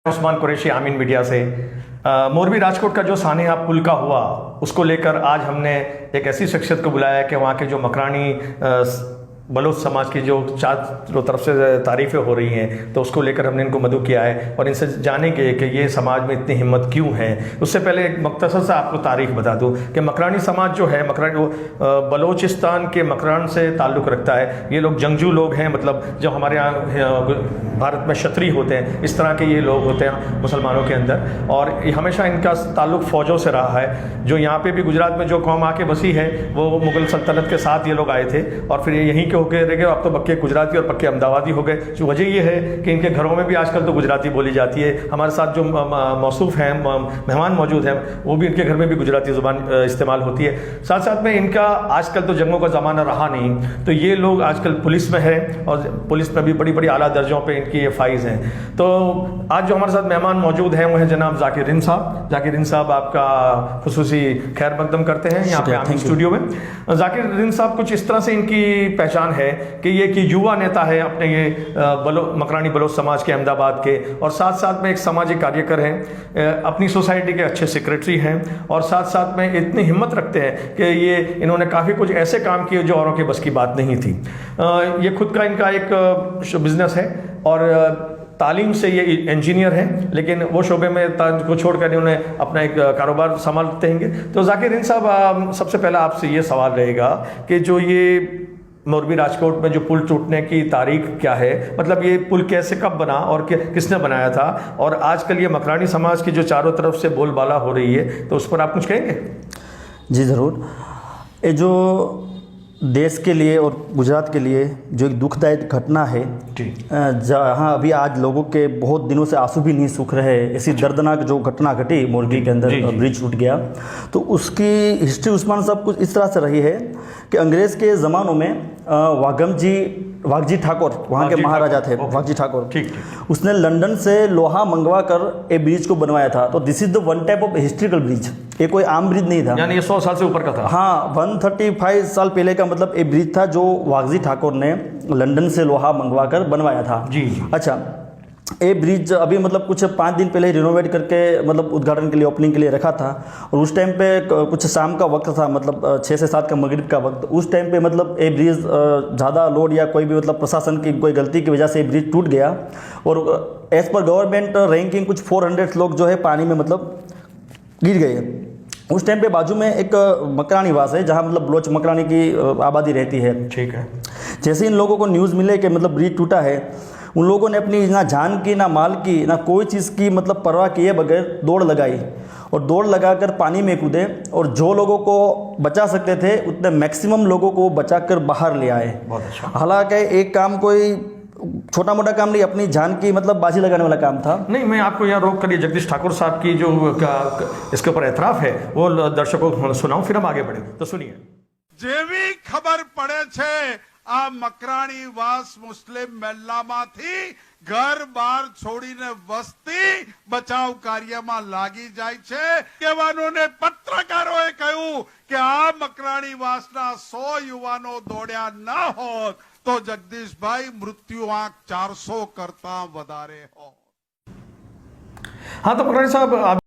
उस्मान कुरैशी आमीन मीडिया से मोरबी राजकोट का जो सानेहा पुल का हुआ उसको लेकर आज हमने एक ऐसी शख्सियत को बुलाया कि वहाँ के जो मकरानी बलोच समाज की जो चारों तरफ से तारीफ़ें हो रही हैं तो उसको लेकर हमने इनको मदऊ किया है और इनसे जानेंगे कि ये समाज में इतनी हिम्मत क्यों है। उससे पहले एक मुख्तसर से आपको तारीख बता दूं कि मकरानी समाज जो है मकरानी बलोचिस्तान के मकरान से ताल्लुक़ रखता है। ये लोग जंगजू लोग हैं, मतलब जो हमारे यहाँ भारत में क्षत्रिय होते हैं इस तरह के ये लोग होते हैं मुसलमानों के अंदर, और हमेशा इनका ताल्लुक़ फ़ौजों से रहा है। जो यहाँ पे भी गुजरात में जो कौम आके बसी है वो मुग़ल सल्तनत के साथ ये लोग आए थे और फिर यहीं होके रह गए। अब तो पक्के गुजराती और पक्के अहमदाबादी हो गए। जो वजह ये है कि इनके घरों में भी आजकल तो गुजराती बोली जाती है। हमारे साथ जो मौसूफ हैं मेहमान मौजूद हैं वो भी इनके घर में भी गुजराती ज़ुबान इस्तेमाल होती है। साथ साथ में इनका आजकल तो जंगों का ज़माना रहा नहीं, तो ये लोग आजकल पुलिस में है और पुलिस में भी बड़ी बड़ी आला दर्जों पर इनकी फाइज हैं। तो आज जो हमारे साथ मेहमान मौजूद हैं वो हैं जनाब जाकिर रिंद साहब। जाकिर रिंद साहब आपका खुसूसी खैर मकदम करते हैं यहाँ पे आमीन स्टूडियो में। जाकिर रिंद साहब कुछ इस तरह से इनकी पहचान है कि ये कि युवा नेता है अपने ये मकरानी बलोच समाज के अहमदाबाद के, और साथ साथ में एक सामाजिक कार्यकर हैं, अपनी सोसाइटी के अच्छे सेक्रेटरी हैं और साथ साथ में इतनी हिम्मत रखते हैं कि ये इन्होंने काफ़ी कुछ ऐसे काम किए जो औरों के बस की बात नहीं थी। ये खुद का इनका एक बिजनेस है और तालीम से ये इंजीनियर हैं, लेकिन वो शोबे में को छोड़कर इन्होंने अपना एक कारोबार संभालते हैं। तो जाकिर रिंद साहब, सबसे पहला आपसे ये सवाल रहेगा कि जो ये मोरबी राजकोट में जो पुल टूटने की तारीख क्या है, मतलब ये पुल कैसे कब बना और किसने बनाया था, और आजकल ये मकरानी समाज की जो चारों तरफ से बोलबाला हो रही है तो उस पर आप कुछ कहेंगे? जी ज़रूर। ये जो देश के लिए और गुजरात के लिए जो एक दुखदायक घटना है, जहाँ अभी आज लोगों के बहुत दिनों से आंसू भी नहीं सूख रहे, ऐसी दर्दनाक जो घटना घटी मोरबी के अंदर, ब्रिज टूट गया, तो उसकी हिस्ट्री उस्मान साहब कुछ इस तरह से रही है कि अंग्रेज़ के ज़मानों में वाघजी ठाकुर वहाँ के महाराजा थे, वाघजी ठाकुर, उसने लंदन से लोहा मंगवा कर ए ब्रिज को बनवाया था। तो this is the one type of historical bridge, ये कोई आम ब्रिज नहीं था, यानी ये 100 साल से ऊपर का था। हाँ, 135 साल पहले का मतलब एक ब्रिज था जो वाघजी ठाकुर ने लंदन से लोहा मंगवा कर बनवाया था। जी। अच्छा, ये ब्रिज अभी मतलब कुछ 5 दिन पहले रिनोवेट करके मतलब उद्घाटन के लिए, ओपनिंग के लिए रखा था, और उस टाइम पे कुछ शाम का वक्त था, मतलब 6 से 7 का मगरिब का वक्त। उस टाइम पे मतलब ये ब्रिज ज़्यादा लोड या कोई भी मतलब प्रशासन की कोई गलती की वजह से ये ब्रिज टूट गया, और एज़ पर गवर्नमेंट रैंकिंग कुछ 400 लोग जो है पानी में मतलब गिर गए। उस टाइम पे बाजू में एक मकरानी वास है जहाँ मतलब बलोच मकरानी की आबादी रहती है। ठीक है। जैसे इन लोगों को न्यूज़ मिले कि मतलब ब्रिज टूटा है, उन लोगों ने अपनी ना जान की, ना माल की, ना कोई चीज़ की मतलब परवाह किए बगैर दौड़ लगाई, और दौड़ लगाकर पानी में कूदे, और जो लोगों को बचा सकते थे उतने मैक्सिमम लोगों को बचाकर बाहर ले आए। बहुत अच्छा। हालांकि एक काम कोई छोटा मोटा काम नहीं, अपनी जान की मतलब बाजी लगाने वाला काम था। नहीं, मैं आपको यहाँ रोक कर जगदीश ठाकुर साहब की जो इसके ऊपर एतराफ़ है वो दर्शकों को सुनाऊं, फिर हम आगे बढ़े। तो सुनिए। जेवी खबर पड़े छे आ मकराणी वास मुस्लिम મહેલામાંથી ઘર બાર છોડીને વસ્તી બચાવ કાર્યમાં લાગી જાય છે કહેવાનું ને પત્રકારોએ કહ્યું કે આ મકરાણી વાસના 100 યુવાનો દોડ્યા ના હોત તો જગદીશભાઈ મૃત્યુ આંક 400 કરતા વધારે હોત। हाँ, तो मकरानी साहब